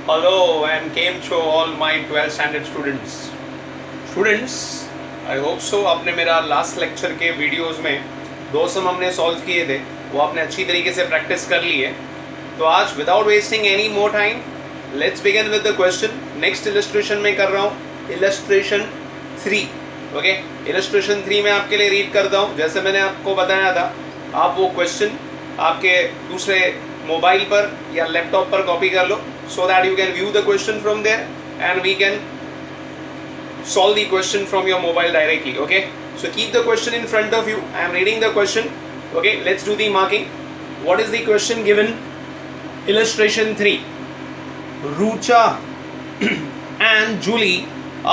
Hello and came to all my 12th standard students. Students, I hope so आपने मेरा last lecture के videos में दो सम हमने सॉल्व किए थे, वो आपने अच्छी तरीके से प्रैक्टिस कर ली है. तो आज without wasting any more time let's begin with the question. Next illustration में कर रहा हूँ इलस्ट्रेशन 3. ओके, इलस्ट्रेशन 3 में आपके लिए रीड करता हूँ. जैसे मैंने आपको बताया था, आप वो क्वेश्चन आपके दूसरे मोबाइल पर या लैपटॉप पर कॉपी कर लो, so that you can view the question from there and we can solve the question from your mobile directly. Okay, so keep the question in front of you. I am reading the question. Okay, let's do the marking. What is the question given? Illustration 3. Rucha and Julie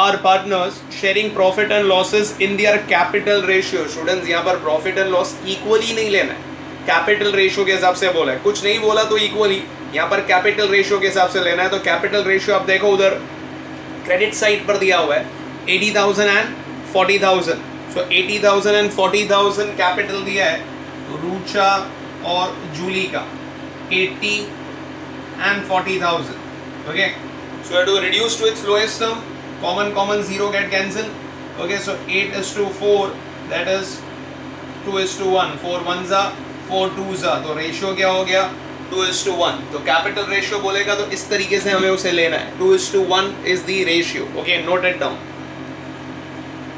are partners sharing profit and losses in their capital ratio. Students, यहाँ पर profit and loss equally नहीं लेना है, capital ratio के हिसाब से बोला है. कुछ नहीं बोला तो इक्वली, यहाँ पर कैपिटल रेशियो के हिसाब से लेना है. तो कैपिटल रेशियो आप देखो उधर क्रेडिट साइड पर दिया हुआ है 80,000 एंड 40,000. सो 80,000 एंड 40,000 कैपिटल दिया है रूचा और जूली का 80 and 40,000. Okay, so have to reduce to its lowest term. Common 0 get cancel. Okay, so 8:4 that is 2:1. 4 1s 4 2s. तो रेशियो क्या हो गया 2:1. तो कैपिटल रेशियो बोलेगा तो इस तरीके से हमें उसे लेना है. 2:1 is the ratio. Okay, note it down.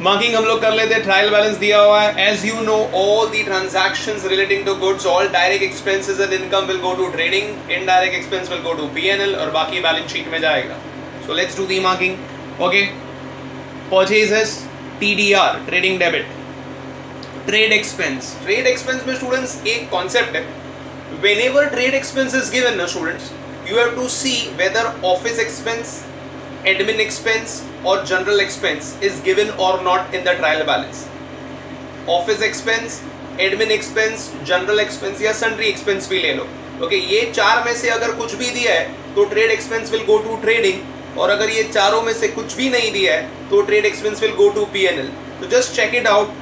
Marking हम लोग कर लेते हैं. ट्रायल बैलेंस दिया हुआ है. As you know all the transactions relating to goods, all direct expenses and income will go to trading, indirect expense will go to P&L और बाकी बैलेंस शीट में जाएगा. So let's do the marking. Okay, purchases TDR trading debit. Trade expense में students एक concept है. whenever trade expense is given na students, you have to see whether office expense, admin expense or general expense is given or not in the trial balance. Office expense, admin expense, general expense या sundry expense भी ले लो. Okay, ये चार में से अगर कुछ भी दिया है तो trade expense will go to trading, और अगर ये चारों में से कुछ भी नहीं दिया है तो trade expense will go to P&L. तो जस्ट चेक इट आउट.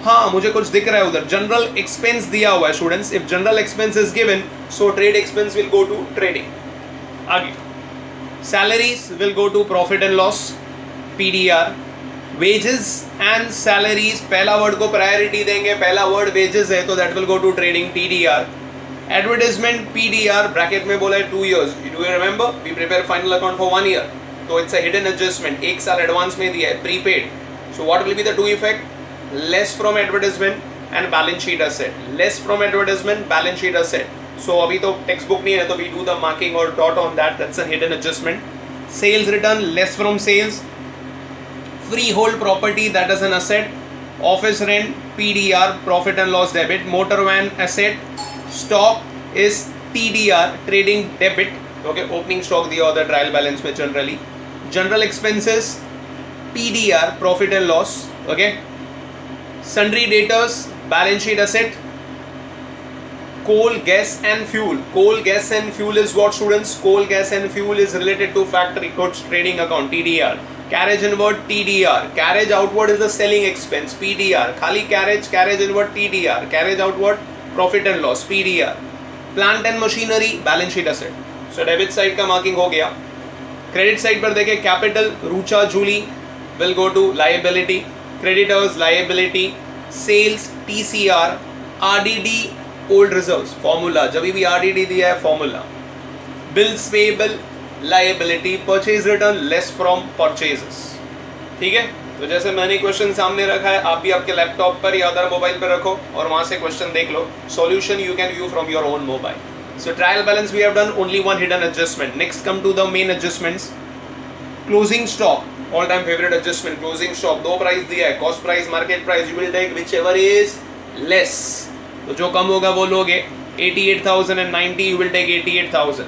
हाँ, मुझे कुछ दिख रहा है उधर. जनरल एक्सपेंस दिया हुआ है students. If general expense is given so trade expense will go to trading. आगे salaries will go to profit and loss PDR. Wages and salaries, पहला वर्ड को प्रायोरिटी देंगे. पहला वर्ड वेजेस है तो that will go to trading TDR. Advertisement PDR bracket में बोला है 2 years. Do you remember we prepare final account for 1 year, तो इट्स अ हिडन एडजस्टमेंट. 1 साल एडवांस में दिया है, prepaid. So what will be the two effect? Less from advertisement and balance sheet asset. Less from advertisement, balance sheet asset. So अभी तो text book नहीं है तो we do the marking or dot on that. That's a hidden adjustment. Sales return, less from sales. Freehold property, that is an asset. Office rent PDR, profit and loss debit. Motor van asset. Stock is TDR, trading debit. Okay, opening stock दिया होता है trial balance में generally. General expenses PDR, profit and loss. Okay. Sundry debtors, balance sheet asset. Coal, gas and fuel. Coal, gas and fuel is what students? Coal, gas and fuel is related to factory goods trading account TDR. Carriage inward TDR. Carriage outward is the selling expense PDR. खाली carriage inward TDR. Carriage outward profit and loss PDR. Plant and machinery, balance sheet asset. So debit side का marking हो गया. Credit side पर देखें, capital Rucha Jully will go to liability. Creditors liability. Sales TCR. RDD old reserves formula, जब भी RDD दिया है formula. Bills payable liability. Purchase return less from purchases. ठीक है, तो जैसे मैंने क्वेश्चन सामने रखा है, आप भी आपके लैपटॉप पर या अदर मोबाइल पर रखो और वहाँ से क्वेश्चन देख लो. Solution you can view from your own mobile. So trial balance we have done only one hidden adjustment. Next come to the main adjustments. Closing stock, all time favorite adjustment. Closing stock, दो price दिया है, cost price, market price. You will take whichever is less. तो जो कम होगा वो लोगे. 88,000 and 90, you will take 88,000.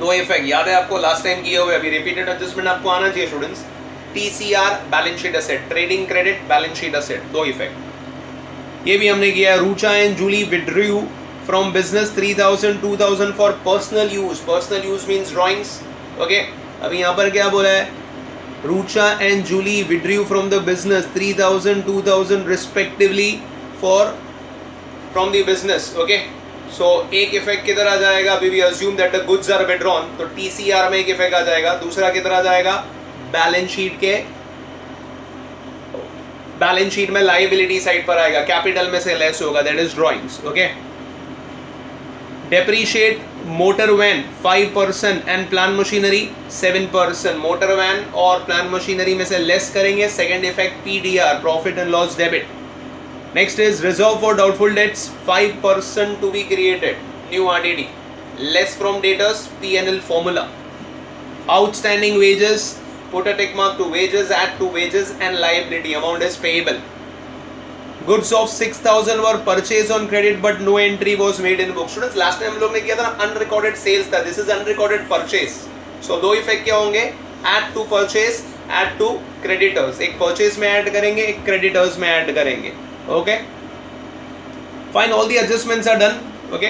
दो effect याद है आपको, लास्ट टाइम किए हुए, अभी रिपीटेड एडजस्टमेंट आपको आना चाहिए students. TCR balance sheet asset, trading credit balance sheet asset, दो इफेक्ट. ये भी हमने किया है. Rucha and Julie withdrew from business 3,000 2,000 for personal use. Personal use means drawings. Okay, अभी यहाँ पर क्या बोला है? Rucha and Julie withdrew from the business 3,000 2,000 respectively for from the business. Okay, so एक इफेक्ट किधर आ जाएगा, अभी we assume that the goods are withdrawn, तो टीसीआर में एक इफेक्ट आ जाएगा। दूसरा किधर आ जाएगा, बैलेंस शीट के, बैलेंस शीट में लाइबिलिटी साइड पर आएगा, कैपिटल में से लेस होगा, that is drawings. Okay, depreciate motor van 5% and plan machinery 7%। Motor van और प्लान मशीनरी में से लेस करेंगे, second effect PDR, profit and loss debit. Next is reserve for doubtful debts 5% to be created, new RDD, less from debtors, P&L formula. Outstanding wages, put a tick mark to wages, add to wages and liability, amount is payable. Goods of 6,000 were purchased on credit but no entry was made in book. Students, last time हम लोग ने किया था ना unrecorded sales था, this is unrecorded purchase. So दो effect क्या होंगे, add to purchase, add to creditors, एक purchase में add करेंगे, एक creditors में add करेंगे। Okay, fine, all the adjustments are done. Okay,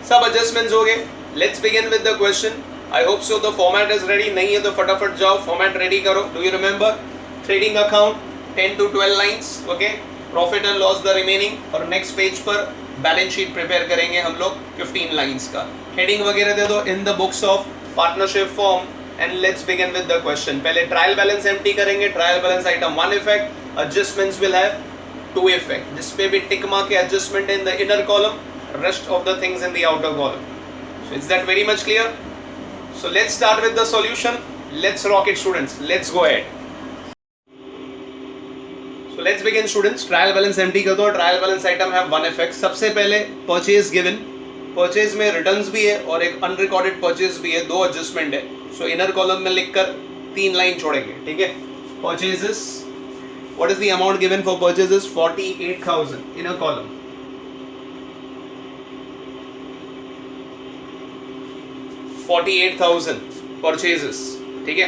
सब adjustments हो गए। Let's begin with the question. I hope so the format is ready, नहीं है तो फटाफट जाओ format ready करो। Do you remember trading account 10 to 12 lines? Okay, profit and loss the remaining, और next page पर balance sheet prepare करेंगे हम लोग 15 lines का। heading वगैरह दे दो in the books of partnership form and let's begin with the question. पहले trial balance empty करेंगे, trial balance item 1 effect, adjustments will have 2 effect, जिसपे भी tick mark है adjustment in the inner column, rest of the things in the outer column. So is that very much clear? So let's start with the solution. Let's rock it, students. Let's go ahead. So let's begin, students. Trial balance empty कर दो, trial balance item have 1 effect. सबसे पहले purchase given, purchase में returns भी है और एक unrecorded purchase भी है, दो adjustment है। So inner column में लिखकर 3 लाइन छोड़ेंगे, ठीक है। Purchases, what is the amount given for purchases? 48,000 in a column. 48,000 purchases, ठीक है।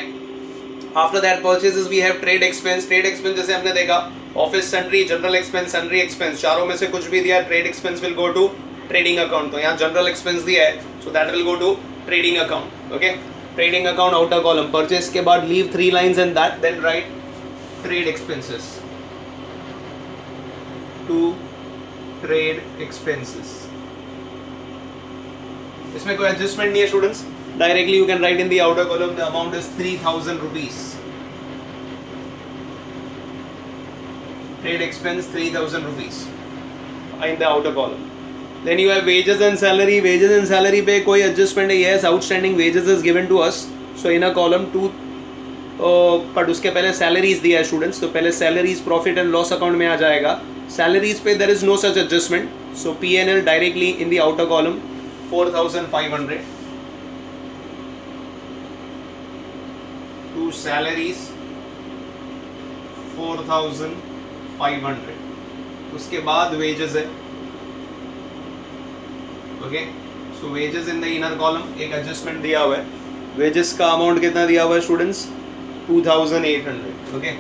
After that purchases we have trade expense. Trade expense जैसे हमने देखा, office sundry, general expense, sundry expense, चारों में से कुछ भी दिया, trade expense will go to trading account. तो यहाँ general expense दिया है, so that will go to trading account. Okay, trading account outer column. Purchase के बाद leave 3 lines in that, then write trade expenses to trade expenses. इसमें कोई adjustment नहीं है students, directly you can write in the outer column the amount is 3,000 rupees. Trade expense 3,000 rupees in the outer column. Then you have wages and salary. Wages and salary पे कोई adjustment है, yes, outstanding wages is given to us, so in a column 2, but उसके पहले salaries दिया है students, तो पहले salaries profit and loss account में आ जाएगा। सैलरीज पे there is no such adjustment, so P&L directly in the outer column 4,500 to salaries 4,500। उसके बाद वेजेस है, okay, so wages in the inner column एक एडजस्टमेंट दिया हुआ है। वेजेस का अमाउंट कितना दिया हुआ है students? 2,800. Okay,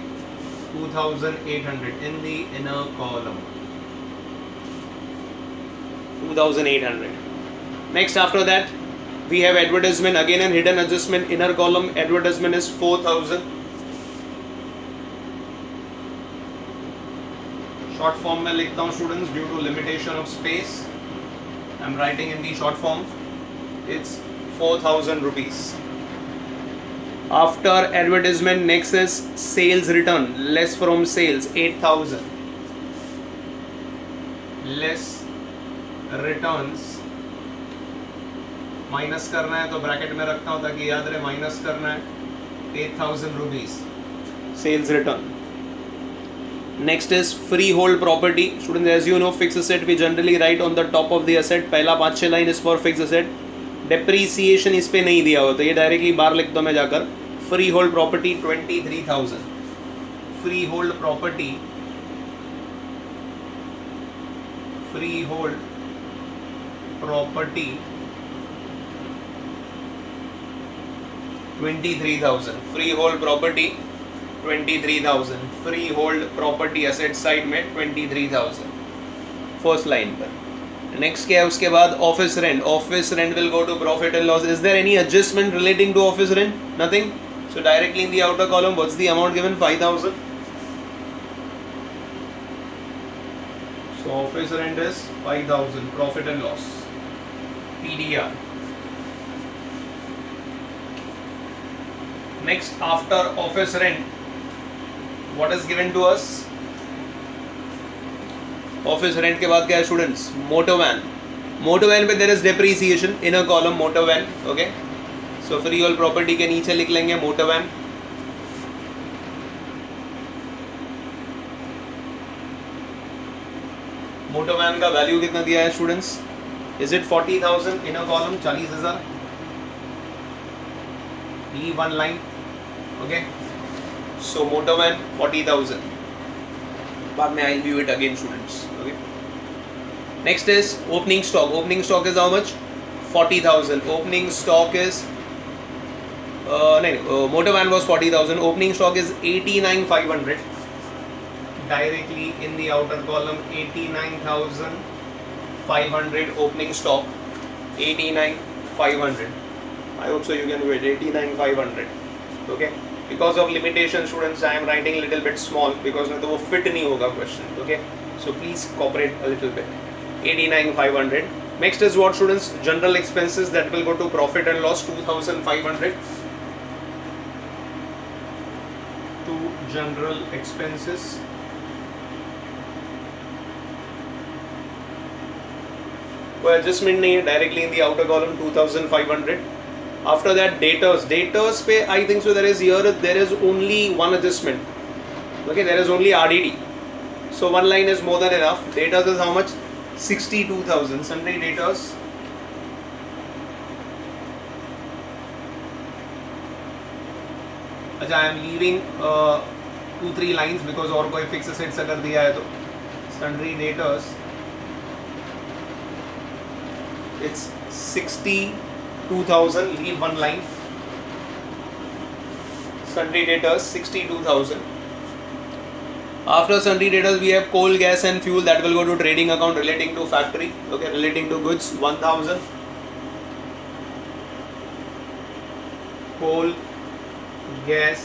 2,800 in the inner column. 2,800. Next, after that, we have advertisement, again and hidden adjustment. Inner column advertisement is 4,000. Short form में लिखता हूँ students, due to limitation of space, I'm writing in the short form. It's 4,000 rupees. After advertisement, next is sales return, less from sales 8,000, less returns, minus करना है तो bracket में रखता हूँ ताकि याद रहे, माइनस करना है 8,000 rupees sales return. Next is freehold property. Students, as you know, fixed asset we generally write on the top of the asset. पहला 5-6 लाइन इस पर fixed asset. Depreciation इस पे नहीं दिया हुआ, तो ये डायरेक्टली बाहर लिखता हूँ मैं जाकर। Freehold property 23,000. Freehold property, freehold property 23,000. Freehold property 23,000. Freehold property asset side में 23,000 फर्स्ट लाइन पर। नेक्स्ट क्या है उसके बाद? Office rent. Office rent will go to profit and loss. Is there any adjustment relating to office rent? Nothing. So directly in the outer column what's the amount given? 5,000. So office rent is 5,000. Profit and loss. PDR. Next, after office rent, what is given to us? Office rent के बाद क्या है students? Motor van. Motor van पे there is depreciation in a column motor van. Okay. So freehold property के नीचे लिख लेंगे motor van. Motor van का वैल्यू कितना दिया है students? Is it 40,000 in a column? 40,000. Leave one line. Okay, so motor van 40,000. बाद में I view it again students. Okay, next is opening stock. Opening stock is how much? 40,000. Opening stock is नहीं, motor van was 40,000. Opening stock is 89,500. Directly in the outer column, 89,500 opening stock. 89,500. I hope so you can do it. 89,500. Okay. Because of limitation, students, I am writing little bit small because नहीं तो वो fit नहीं होगा question. Okay. So please cooperate a little bit. 89,500. Next is what students? General expenses that will go to profit and loss. 2,500. To general expenses. कोई adjustment नहीं है. Directly in the outer column 2,500. After that debtors. Debtors पे I think so there is only one adjustment. Okay, there is only RDD. So one line is more than enough. Debtors is how much? 62,000. Sundry debtors. अच्छा, I am leaving 2-3 lines because और कोई fix assets अगर दिया है तो. Sundry debtors. It's 62,000. Leave one line. Sundry debtors 62,000. After sundry debtors, we have coal, gas, and fuel that will go to trading account relating to factory. Okay, relating to goods 1,000. Coal, gas,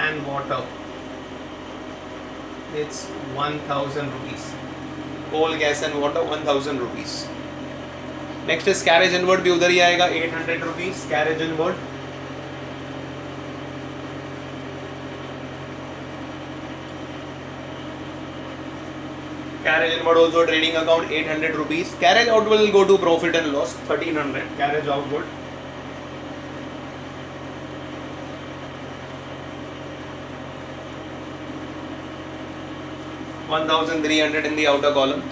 and water. It's 1,000 rupees. Coal, gas, and water 1,000 rupees. Next is carriage inward भी उधर ही आएगा. 800 rupees carriage inward. Carriage inward also trading account 800 rupees. Carriage out will go to profit and loss 1300. Carriage outward. $1,300 in the outer column.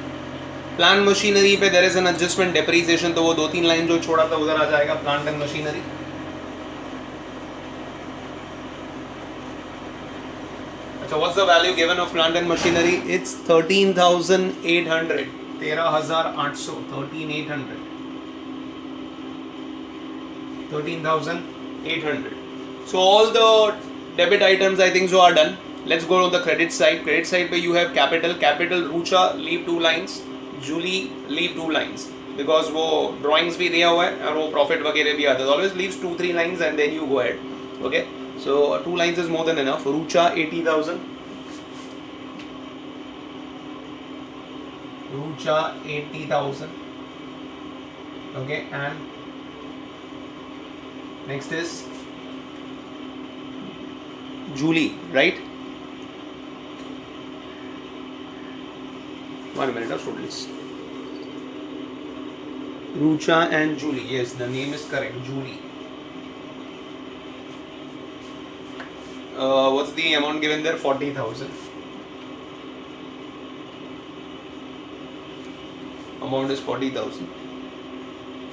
Plant machinery पे there is an adjustment depreciation, तो वो 2-3 line जो छोड़ा था उधर आ जाएगा. Plant and machinery. अच्छा, what's the value given of plant and machinery? It's 13,800. 13,800. 13,800. 13,800. So all the debit items I think so are done. Let's go on the credit side. Credit side पे you have capital Rucha leave 2 lines. Julie leave 2 lines because वो drawings भी दिया हुआ है और वो profit वगैरह भी आता है. Always leaves 2-3 lines and then you go ahead. Okay, so 2 lines is more than enough. Rucha 80,000. Rucha 80,000. Okay, and next is Julie, right? One minute, students. Rucha and Julie. Yes, the name is correct. Julie. What's the amount given there? 40,000. Amount is 40,000.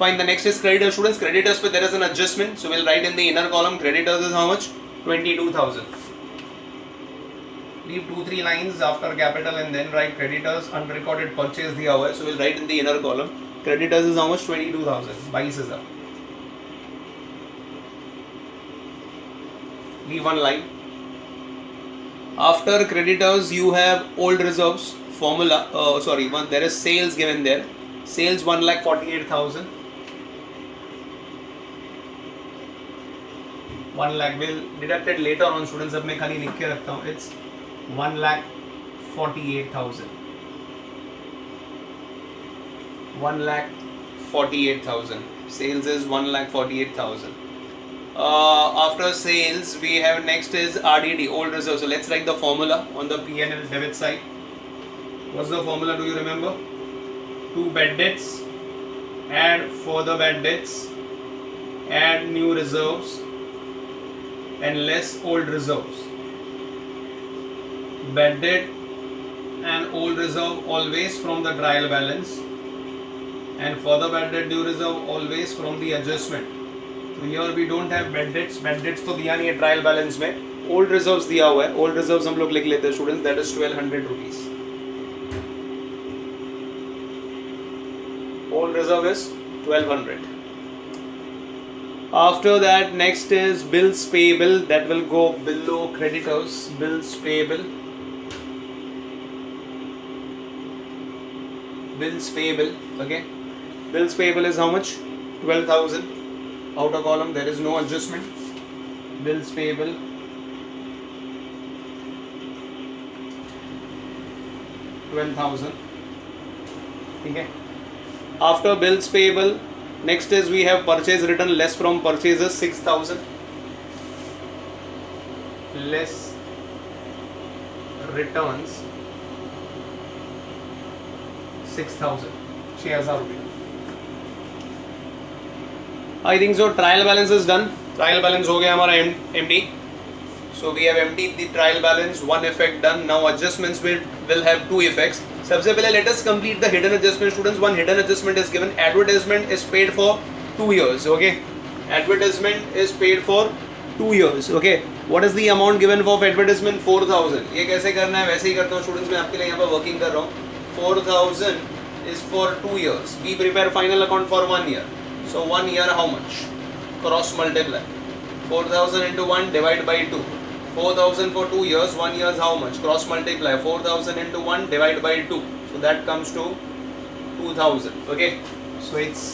Fine. The next is creditors. Students, creditors पे there is an adjustment. So we'll write in the inner column. Creditors is how much? 22,000. Leave 2-3 lines after capital and then write creditors. Unrecorded purchase दिया हुआ है, so we'll write in the inner column. Creditors is how much? 22,000. 22,000. Leave one line. After creditors, you have old reserves formula. There is sales given there. Sales 1,48,000. 1 lakh will deduct it later on. Students, अब मैं खाली लिख के रखता हूँ. It's 1,48,000. 1,48,000. Sales is 1,48,000. After sales, we have next is RDD, old reserve. So let's write the formula on the P&L debit side. What's the formula? Do you remember? 2 bad debts, add further bad debts, add new reserves, and less old reserves. Bad debt and old reserve always from the trial balance, and further bad debt new reserve always from the adjustment. So here we don't have bad debts तो दिया नहीं है trial balance में. Old reserves दिया हुआ है. Old reserves हम लोग लिख लेते हैं students. That is 1200 rupees. Old reserve is 1200. After that, next is bills payable. That will go below creditors. Bills payable. Bills payable. Okay. Bills payable is how much? 12,000. Outer column there is no adjustment. Bills payable 12,000. ठीक है. After bills payable, next is we have purchase return less from purchases 6,000. Less returns 6,000. 6,000 रुपये. I think so. Trial balance is done. Trial balance हो गया हमारा empty. So we have emptied the trial balance. One effect done. Now adjustments will have 2 effects. सबसे पहले let us complete the hidden adjustment, students. One hidden adjustment is given. Advertisement is paid for 2 years. Okay. Advertisement is paid for 2 years. Okay. What is the amount given for advertisement? 4,000. ये कैसे करना है? वैसे ही करता हूँ students. मैं आपके लिए यहाँ पर working कर रहा हूँ. 4,000 is for 2 years. We prepare final account for 1 year. So 1 year how much? Cross multiply. 4,000 into 1 divide by 2. 4,000 for 2 years. 1 year is how much? Cross multiply. 4,000 into 1 divide by 2. So that comes to 2,000. Okay. So it's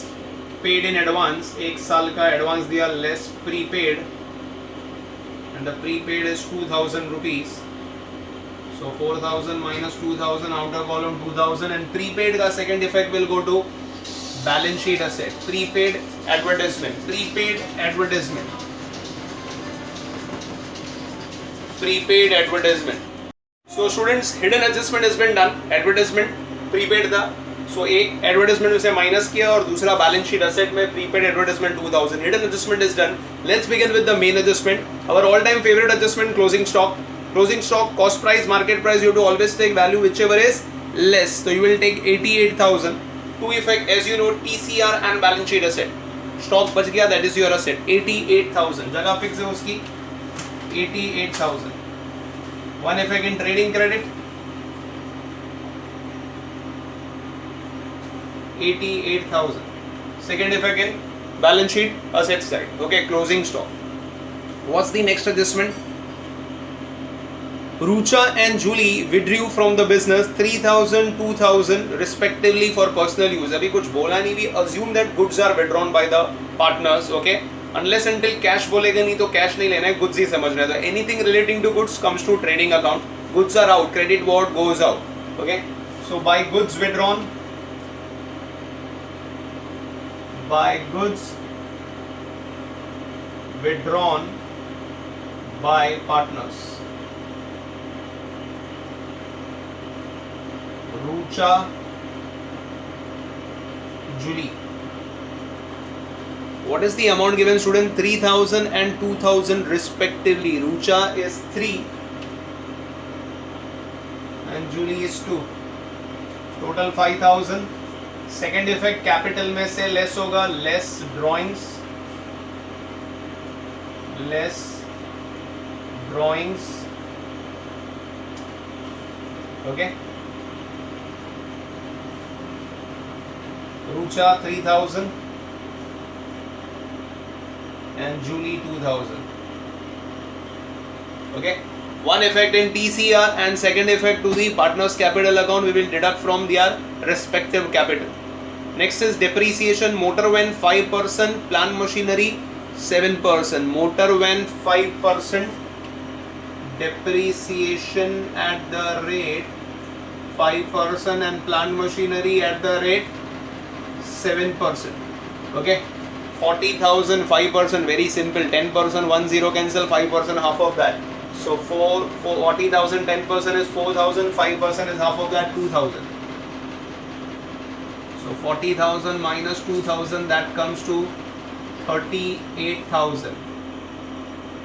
paid in advance. एक साल का advance दिया less prepaid. And the prepaid is 2,000 rupees. So 4,000 minus 2,000, outer column 2,000, and prepaid का second effect will go to balance sheet asset. Prepaid advertisement. Prepaid advertisement. Prepaid advertisement. So students, hidden adjustment has been done. Advertisement prepaid था. So एक advertisement में से minus किया और दूसरा balance sheet asset में prepaid advertisement 2,000. Hidden adjustment is done. Let's begin with the main adjustment. Our all-time favorite adjustment, closing stock. Closing stock, cost price, market price. You have to always take value whichever is less. So you will take 88,000. 2 effect, as you know, TCR and balance sheet asset. Stock बच गया, that is your asset. 88,000. जगह fix है उसकी 88,000. One effect in trading credit 88,000. Second effect in balance sheet asset side. Okay, closing stock. What's the next adjustment? Rucha and Julie withdrew from the business 3,000, 2,000 respectively for personal use. अभी कुछ बोला नहीं. We assume that goods are withdrawn by the partners. Okay. Unless until cash बोलेगा नहीं तो cash नहीं लेना है. Goods ही समझना है. तो anything relating to goods comes to trading account. Goods are out. Credit word goes out. Okay. So by goods withdrawn. By goods withdrawn by partners. Rucha, Julie. What is the amount given, student? 3,000 and 2,000 respectively. Rucha is 3 and Julie is 2. Total 5,000. Second effect, capital में से less होगा. Less drawings. Less drawings. Okay. Rucha 3,000 and Julie 2,000. Okay. One effect in TCR and second effect to the partners capital account we will deduct from their respective capital. Next is depreciation. Motor van 5%, plant machinery 7%. Motor van 5%, depreciation at the rate 5% and plant machinery at the rate 7%. Okay. 40,000 5%, very simple. 10%, 10 cancel, 5% half of that. So 40,000 10% is 4,000, 5% is half of that 2,000. So 40,000 minus 2,000, that comes to 38,000.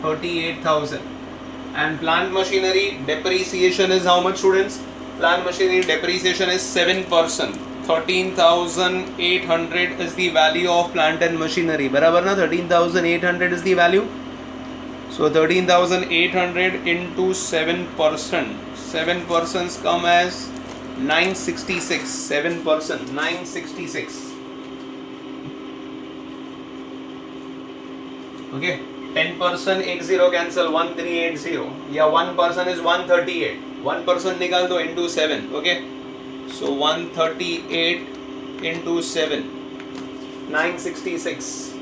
38,000. And plant machinery depreciation is how much, students? Plant machinery depreciation is 7%. 13,800 is the value of plant and machinery. Barabar na? 13,800 is the value. So 13,800 into 7%. 7% come as 966. 7%, 966. Okay. 10% 80 cancel, 1380. Yeah, 1% is 138. 1% निकाल दो into 7. Okay. So 138 into 7. 966.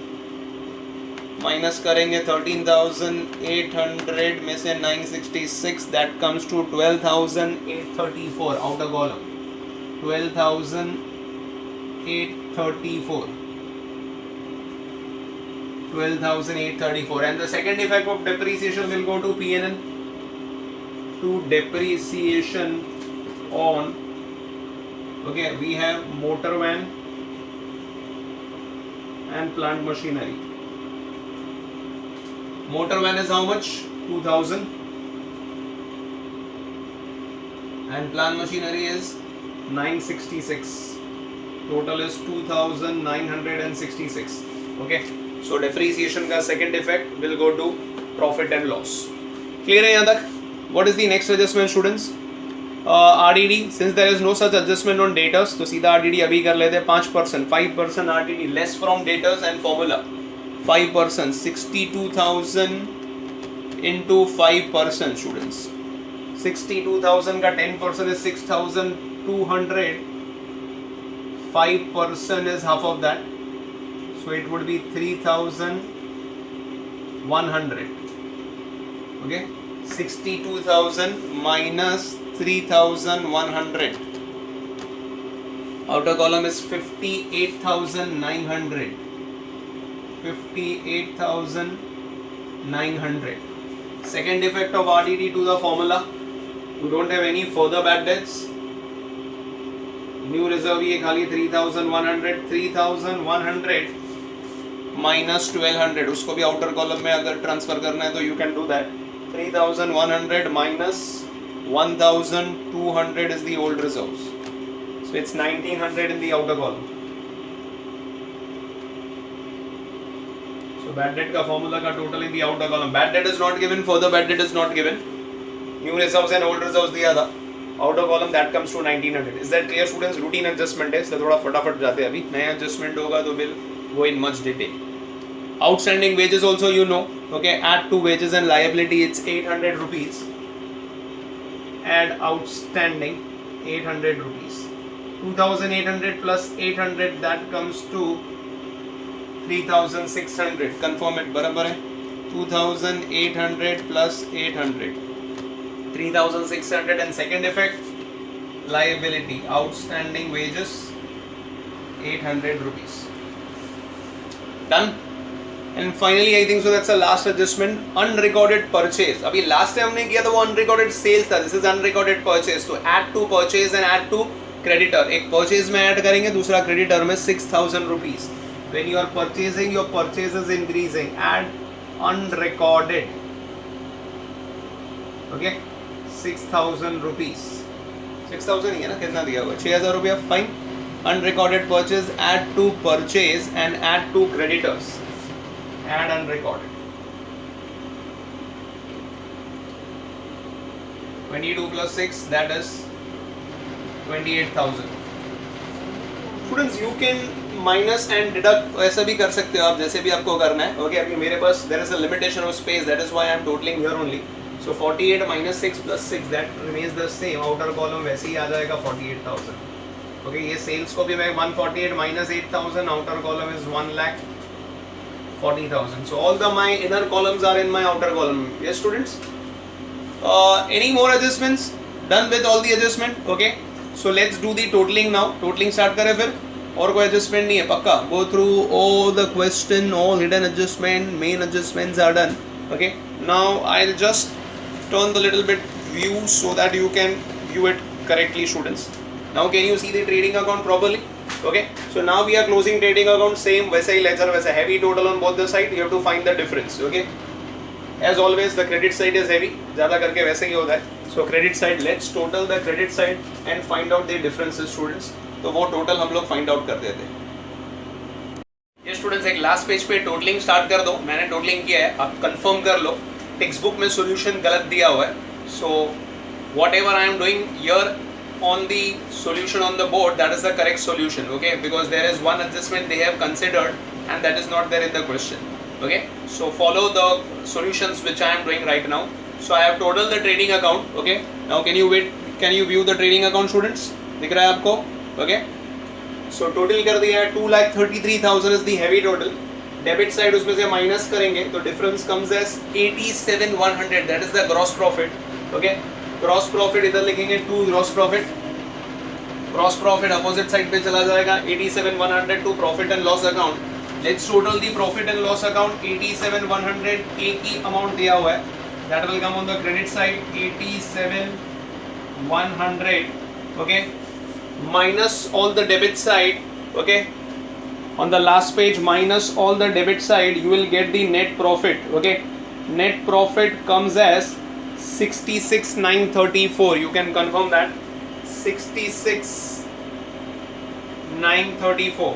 Minus करेंगे 13,800 में से 966, that comes to 12,834 outer column. 12,834. 12,834. And the second effect of depreciation will go to P&L. To depreciation on, okay, we have motor van and plant machinery. Motor van is how much? 2,000. And plant machinery is 966. Total is 2,966. Okay. So depreciation का second effect will go to profit and loss. Clear है यहाँ तक? What is the next adjustment, students? RDD. Since there is no such adjustment on debtors, तो सीधा RDD अभी कर लेते हैं. 5%, 5% RDD less from debtors and formula. 5%, 62,000 into 5%, students. 62,000 का 10% is 6,200. 5% is half of that. So it would be 3,100. Okay. 62,000 minus 3,100. Outer column is 58,900. 58,900. Second effect of RDD to the formula. You don't have any further bad debts. New reserve ये खाली 3,100. 3,100 minus 1,200. उसको भी outer column में अगर transfer करना है तो you can do that. 3,100 minus 1,200 is the old reserves. So it's 1,900 in the outer column. So bad debt का formula का total in the outer column. Bad debt is not given, further bad debt is not given. New reserves and old reserves दिया था. Outer columm that comes to 1,900. Is that clear, students? Routine adjustment है, इसलिए थोड़ा फटाफट जाते हैं अभी. नया adjustment होगा तो we'll go in much detail. Outstanding wages also you know. Okay, add to wages and liability, it's 800 rupees. Add outstanding 800 rupees. 2,800 plus 800, that comes to 3,600. Confirm it. बराबर है. 2,800 plus 800. 3,600. And second effect, liability, outstanding wages 800 rupees. Done. And finally I think so that's the last adjustment. Unrecorded purchase. अभी last time हमने किया था वो unrecorded sales था. This is unrecorded purchase. So add to purchase and add to creditor. एक purchase में add करेंगे, दूसरा creditor में 6,000 rupees. When you are purchasing, your purchase is increasing. Add unrecorded. Okay, 6,000 rupees. 6,000 ही है ना, कितना दिया हुआ? 6,000 रुपया. Fine. Unrecorded purchase, add to purchase and add to creditors. Add unrecorded. 22 plus 6, that is 28,000. Students, you can minus and deduct. ऐसा भी कर सकते हो आप, जैसे भी आपको करना है. Okay, अभी मेरे पास there is a limitation of space, that is why I am totaling here only. So 48 minus 6 plus 6, that remains the same. Outer column वैसे ही आ जाएगा 48,000. Okay, ये sales को भी मैं 148 minus 8,000. Outer column is 1,40,000. So all the my inner columns are in my outer column. Yes, students. Any more adjustments? Done with all the adjustment. Okay. So let's do the totaling now. Totaling start करें फिर. और कोई adjustment नहीं है पक्का. Go through all the question, all hidden adjustment, main adjustments are done. Okay, now I will just turn the little bit view so that you can view it correctly, students. Now can you see the trading account properly? Okay, so now we are closing trading account, same वैसा ही ledger, वैसा heavy total on both the side. You have to find the difference. Okay, as always the credit side is heavy, ज़्यादा करके वैसे ही होता है. So credit side, let's total the credit side and find out the differences, students. तो वो total हम लोग find out कर देते हैं. ये students एक last page पे totaling start कर दो. मैंने totaling किया है, आप confirm कर लो. टेक्स्ट बुक में सॉल्यूशन गलत दिया हुआ है. So what ever I am doing here on the solution on the board, that is the correct solution. Okay, because there is one adjustment they have considered and that is not there in the question. Okay, so follow the solutions which I am doing right now. So I have totaled the trading account. Okay, now can you view the trading account, students? दिख रहा है आपको? Okay, so total कर दिया है 2,33,000 is the heavy total. Debit side उसमें से minus करेंगे तो difference comes as 87,100, that is the gross profit. Okay, gross profit इधर लिखेंगे 2 gross profit. Gross profit opposite side पे चला जाएगा 87,100 to profit and loss account. Let's total the profit and loss account. 87,100 एक ही अमाउंट दिया हुआ है, that will come on the credit side 87,100. Okay, minus all the debit side. Okay, on the last page minus all the debit side, you will get the net profit. Okay, net profit comes as 66,934. You can confirm that 66,934.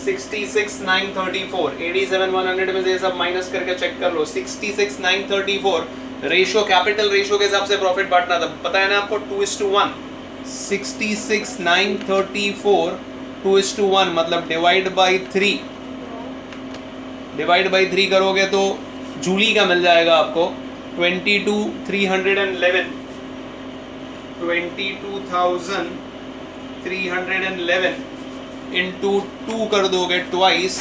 66,934. 87,100 में से ये सब minus करके check कर लो. 66,934 ratio, capital ratio के हिसाब से profit बांटना था, पता है ना आपको, 2:1. 66,934 2:1 मतलब डिवाइड बाई 3. डिवाइड बाई 3 करोगे तो जूली का मिल जाएगा आपको 22,311. 22,311 इंटू 2 कर दोगे twice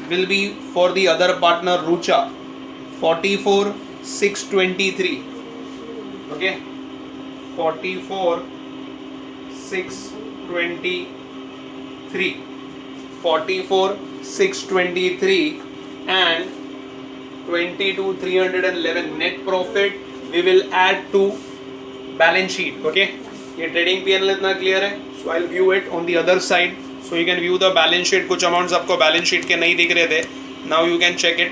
will be for the other partner Rucha 44,623. Okay, 44,623. 44,623 and 22,311 net profit we will add to balance sheet. Okay, ये ट्रेडिंग पीएनएल इतना क्लियर है. So I will view it on the other side so you can view the balance sheet. कुछ amounts आपको balance sheet के नहीं दिख रहे थे, now you can check it,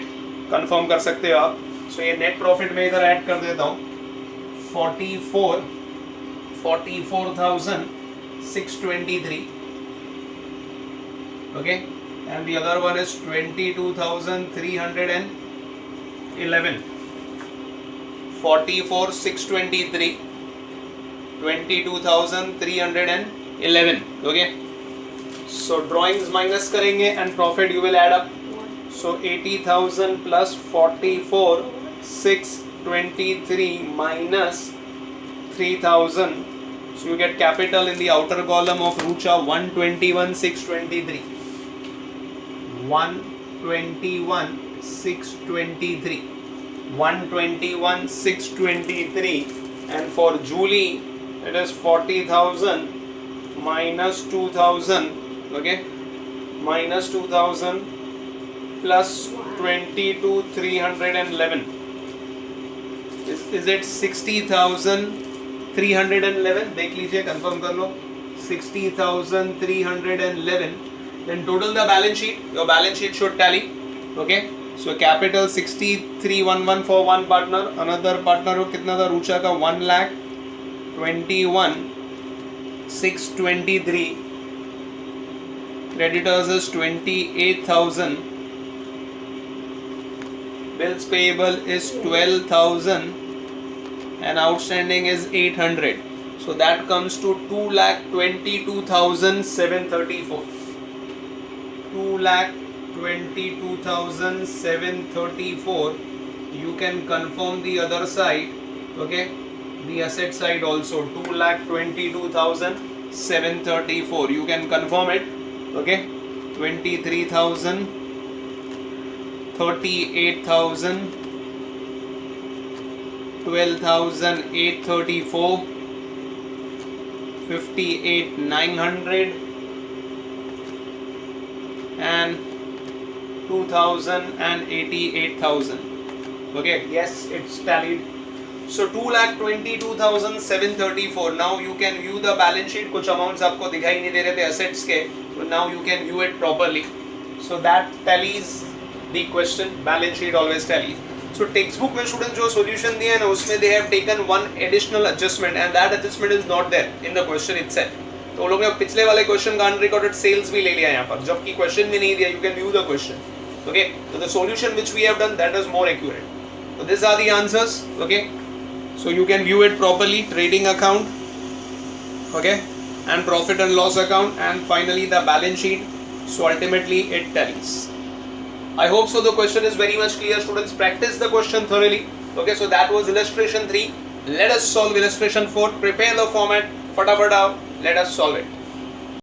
confirm कर सकते हो आप. सो ये नेट प्रॉफिट में इधर ऐड कर देता हूँ 44,623. Okay, and the other one is 22,311. 44,623, 22,311. Okay, so drawings minus करेंगे and profit you will add up. So 80,000 plus 44,623 minus 3,000. So you get capital in the outer column of Rucha 121,623. 121,623. 121,623. And for Julie it is 40,000 minus 2,000. Okay, minus 2,000 plus 22,311. Is it 60,311? देख लीजिए, confirm कर लो. 60,311. Then total the balance sheet. Your balance sheet should tally. Okay, so capital 63,11 for one partner. Another partner को कितना था रुचा का 1,21,623. Creditors is 28,000. Bills payable is 12,000 and outstanding is 800. So that comes to 2,22,734. 2,22,734. You can confirm the other side. Okay, the asset side also 2,22,734. You can confirm it. Okay, 23,000, 38,000, 12,834, 58,900 and 2,000 and 88,000. Okay, yes, it's tallied. So 2,22,734. Now you can view the balance sheet. कुछ amounts आपको दिखाई नहीं दे रहे थे assets के, so now you can view it properly. So that tallies the question. Balance sheet always tallies. So textbook में students जो solution दिया है ना, उसमें they have taken one additional adjustment and that adjustment is not there in the question itself. तो वो लोग ने पिछले वाले क्वेश्चन का अनरिकॉर्डेड सेल्स भी ले लिया यहाँ पर, जबकि क्वेश्चन भी नहीं दिया. You can view the question. Okay, so the solution which we have done, that is more accurate. So these are the answers. Okay, so you can view it properly. Trading account, okay, and profit and loss account, and finally the balance sheet. So ultimately it tallies. I hope so the question is very much clear. Students, practice the question thoroughly. Okay, so that was illustration 3. Let us solve illustration 4. Prepare the format. Fatafat out. Let us solve it.